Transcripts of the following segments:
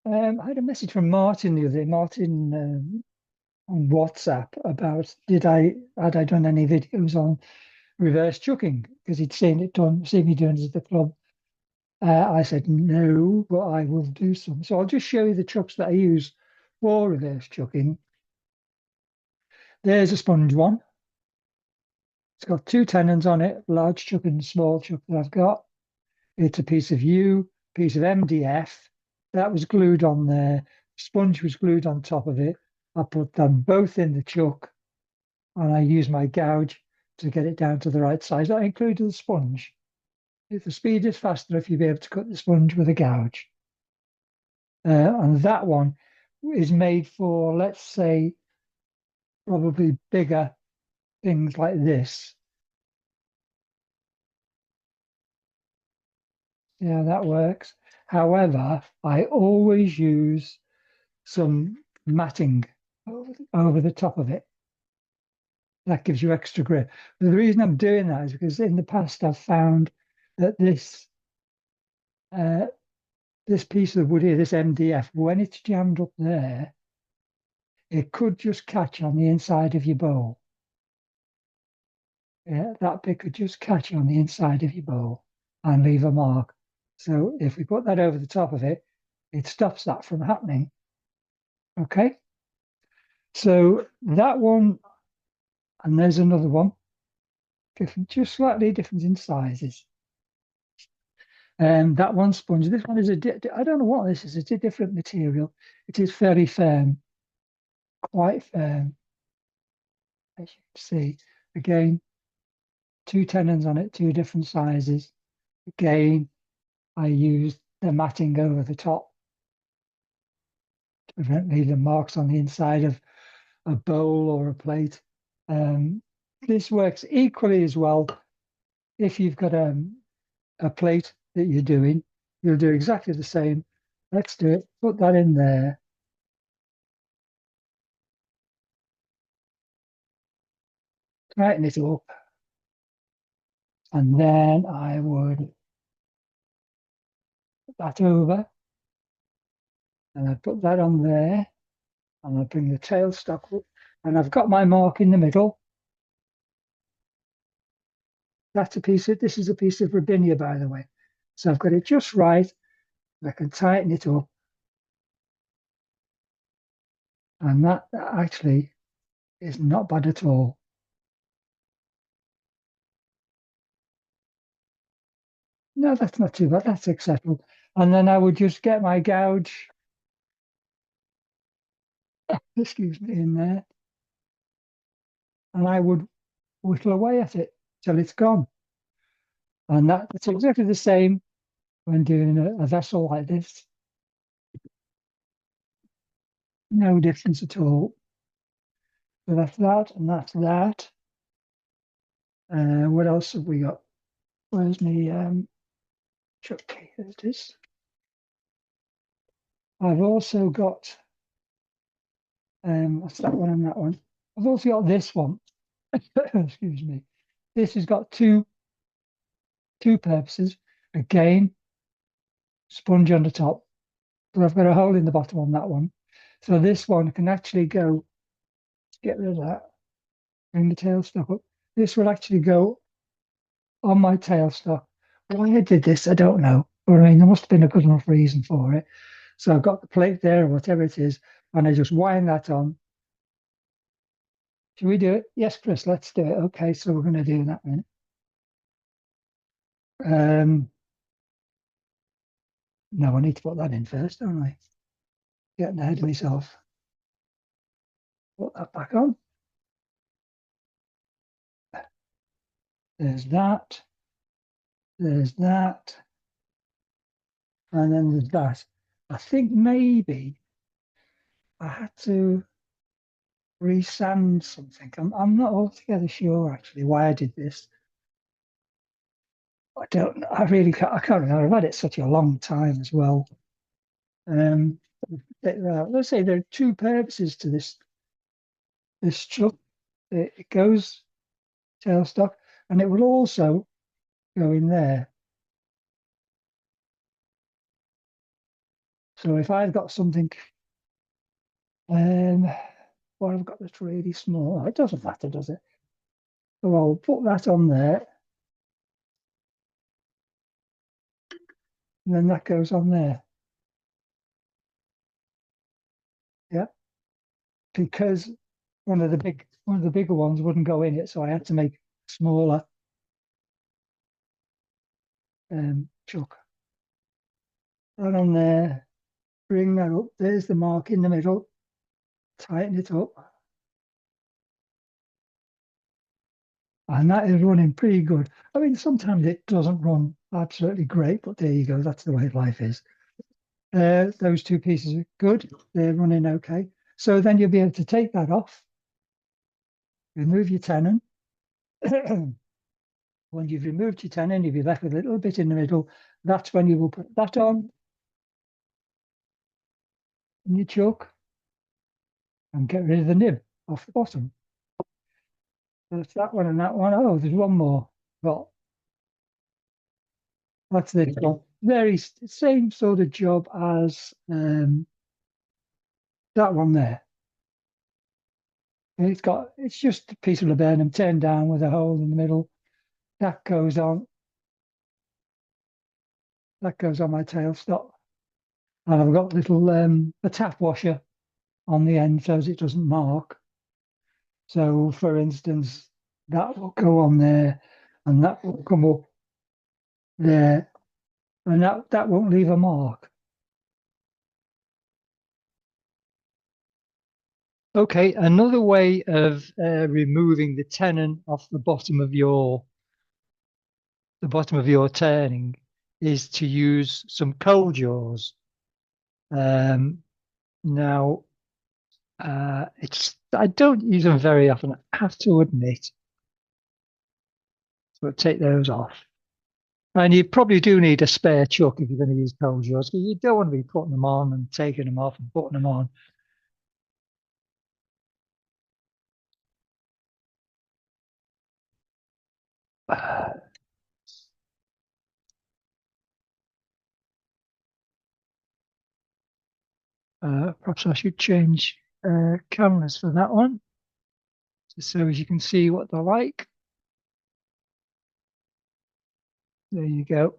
I had a message from Martin the other day, Martin on WhatsApp about had I done any videos on reverse chucking because he'd seen me doing it at the club. I said no, but I will do some. So I'll just show you the chucks that I use for reverse chucking. There's a sponge one. It's got two tenons on it, large chuck and small chuck that I've got. It's a piece of piece of MDF that was glued on there. Sponge was glued on top of it. I put them both in the chuck and I use my gouge to get it down to the right size. That included the sponge. If the speed is fast enough, you'll be able to cut the sponge with a gouge. And that one is made for, let's say, probably bigger things like this. Yeah, that works. However, I always use some matting over the top of it. That gives you extra grip. But the reason I'm doing that is because in the past I've found that uh, this piece of wood here, this MDF, when it's jammed up there, it could just catch on the inside of your bowl. Yeah, that bit could just catch on the inside of your bowl and leave a mark. So if we put that over the top of it, it stops that from happening. Okay. So that one, and there's another one, different, just slightly different in sizes. That one sponge, this one is I don't know what this is, it's a different material. It is very firm, quite firm, as you can see. Again, two tenons on it, two different sizes. Again, I used the matting over the top to prevent leaving marks on the inside of a bowl or a plate. This works equally as well if you've got a plate that you're doing. You'll do exactly the same. Let's do it. Put that in there. Tighten it up. And then I would put that over and I put that on there and I bring the tailstock up and I've got my mark in the middle. This is a piece of Robinia, by the way. So I've got it just right. I can tighten it up. And that actually is not bad at all. No, that's not too bad. That's acceptable. And then I would just get my gouge, excuse me, in there, and I would whittle away at it till it's gone. And that's exactly the same when doing a vessel like this. No difference at all. So that's that, and that's that. What else have we got? Where's my chuck key? There it is. I've also got what's that one and that one. I've also got this one. Excuse me. This has got two purposes. Again, sponge on the top. So I've got a hole in the bottom on that one. So this one can actually go, get rid of that, bring the tailstock up. This will actually go on my tailstock. Why I did this, I don't know. But I mean, there must have been a good enough reason for it. So I've got the plate there, or whatever it is, and I just wind that on. Should we do it? Yes, Chris, let's do it. Okay, so we're going to do that then. No, I need to put that in first, don't I? Getting ahead of myself. Put that back on. There's that. There's that. And then there's that. I think maybe I had to resand something. I'm not altogether sure actually why I did this. I don't know. I can't remember. I've had it such a long time as well. Um, let's say there are two purposes to this chuck. It goes tailstock and it will also go in there. So if I've got something, well, I've got that's really small, it doesn't matter, does it? So I'll put that on there, and then that goes on there. Yeah, because one of the bigger ones wouldn't go in it, so I had to make smaller chuck. That on there, bring that up. There's the mark in the middle. Tighten it up, and that is running pretty good. I mean, sometimes it doesn't run absolutely great, but there you go. That's the way life is. Those two pieces are good. They're running okay. So then you'll be able to take that off, remove your tenon. When you've removed your tenon, you'll be left with a little bit in the middle. That's when you will put that on in your chuck and get rid of the nib off the bottom. That's that one and that one. Oh, there's one more. Well, that's this one. Very same sort of job as that one there. It's just a piece of laburnum turned down with a hole in the middle. That goes on. That goes on my tailstock. And I've got a little a tap washer on the end so as it doesn't mark. So for instance, that will go on there and that will come up there and that won't leave a mark. Okay, another way of removing the tenon off the bottom of your turning is to use some coal jaws. Now, I don't use them very often, I have to admit. So take those off. And you probably do need a spare chuck if you're going to use coal jaws, because you don't want to be putting them on and taking them off and putting them on. Perhaps I should change cameras for that one, just so as you can see what they're like. There you go.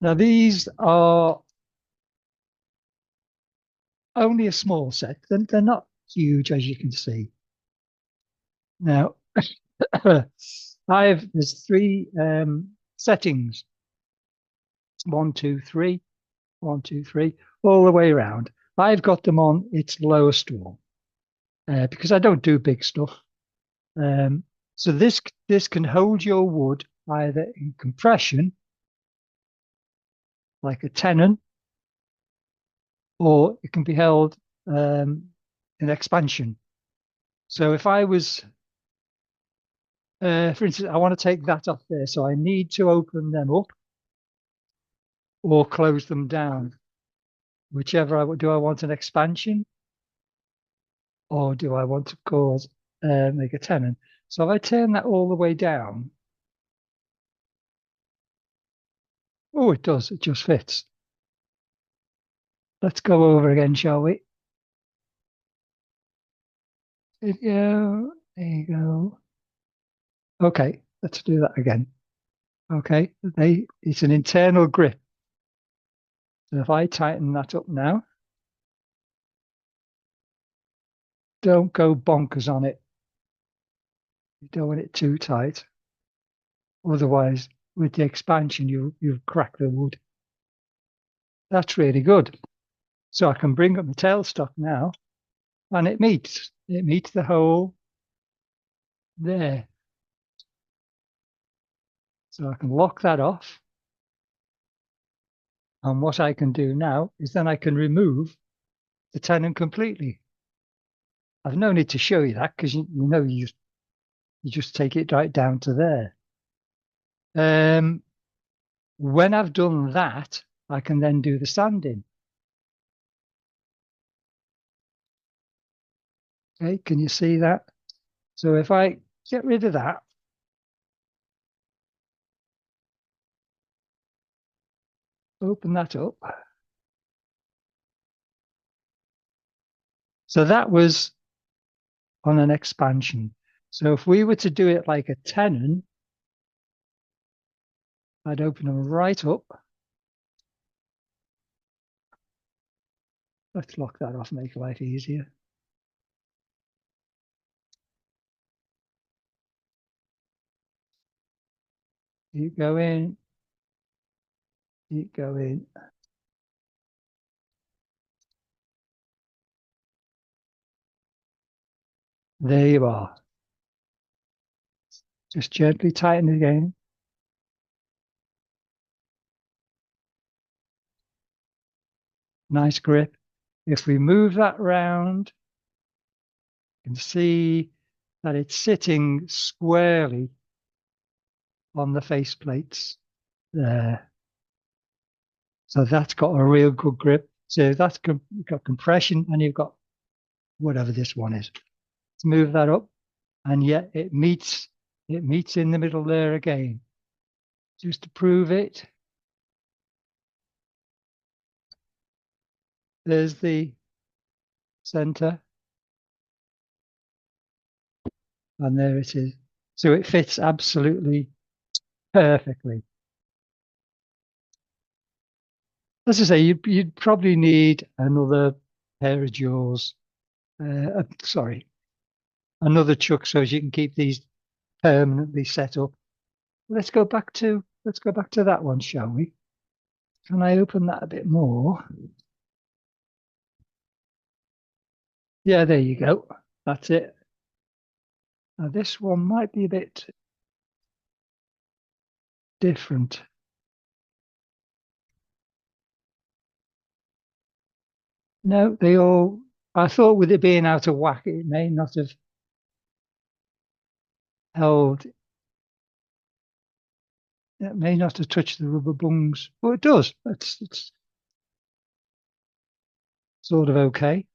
Now these are only a small set. They're not huge, as you can see. Now, there's three settings. 1, 2, 3, 1, 2, 3, all the way around. I've got them on its lowest one because I don't do big stuff. So this can hold your wood either in compression, like a tenon, or it can be held in expansion. So if I was, for instance, I want to take that off there, so I need to open them up or close them down. Whichever do I want an expansion or do I want to cause make a tenon? So if I turn that all the way down, oh, it does, it just fits. Let's go over again, shall we? Video, there you go. Okay, let's do that again. Okay, it's an internal grip. So if I tighten that up now, don't go bonkers on it. You don't want it too tight. Otherwise, with the expansion, you've cracked the wood. That's really good. So I can bring up the tailstock now, and it meets the hole there. So I can lock that off. And what I can do now is then I can remove the tenon completely. I've no need to show you that because you know you just take it right down to there. When I've done that, I can then do the sanding. Okay, can you see that? So if I get rid of that, open that up. So that was on an expansion. So if we were to do it like a tenon, I'd open them right up. Let's lock that off, make life easier. Keep going. Keep going. There you are. Just gently tighten again. Nice grip. If we move that round, you can see that it's sitting squarely on the face plates there. So that's got a real good grip. So that's you've got compression and you've got whatever this one is. Let's move that up, and yet it meets in the middle there again. Just to prove it, there's the center, and there it is. So it fits absolutely perfectly. As I say, you'd probably need another pair of jaws. Sorry, another chuck so as you can keep these permanently set up. Let's go back to that one, shall we? Can I open that a bit more? Yeah, there you go. That's it. Now this one might be a bit different. No, I thought with it being out of whack, it may not have held, it may not have touched the rubber bungs, but it does. It's sort of okay.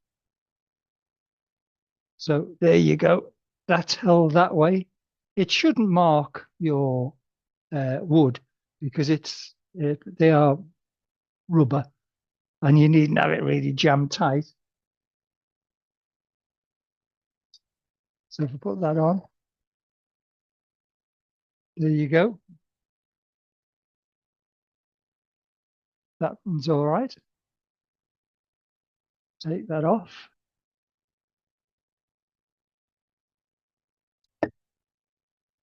So there you go. That's held that way. It shouldn't mark your wood because they are rubber and you needn't have it really jammed tight. So if I put that on, there you go. That one's all right. Take that off.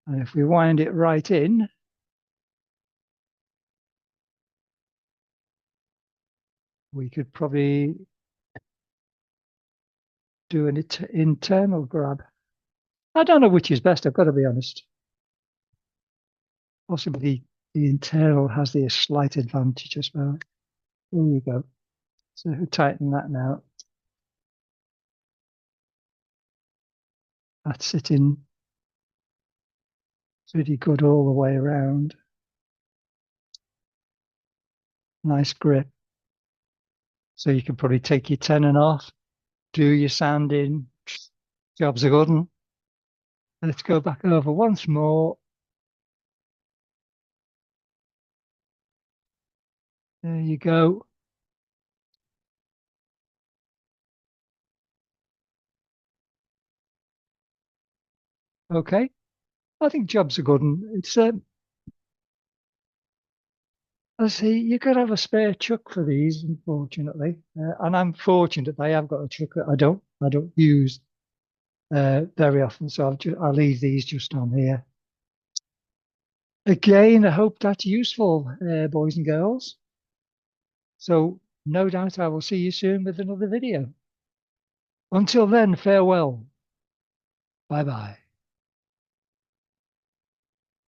And if we wind it right in, we could probably do an internal grab. I don't know which is best, I've got to be honest. Possibly the internal has the slight advantage as well. There you go. So if we tighten that now, that's sitting pretty good all the way around. Nice grip. So you can probably take your tenon off, do your sanding, jobs are good. And let's go back over once more. There you go. Okay. I think jobs are good. And it's I see you could have a spare chuck for these, unfortunately, and I'm fortunate I have got a chuck that I don't use very often, so I'll leave these just on here. Again, I hope that's useful, boys and girls. So no doubt I will see you soon with another video. Until then, farewell. Bye bye.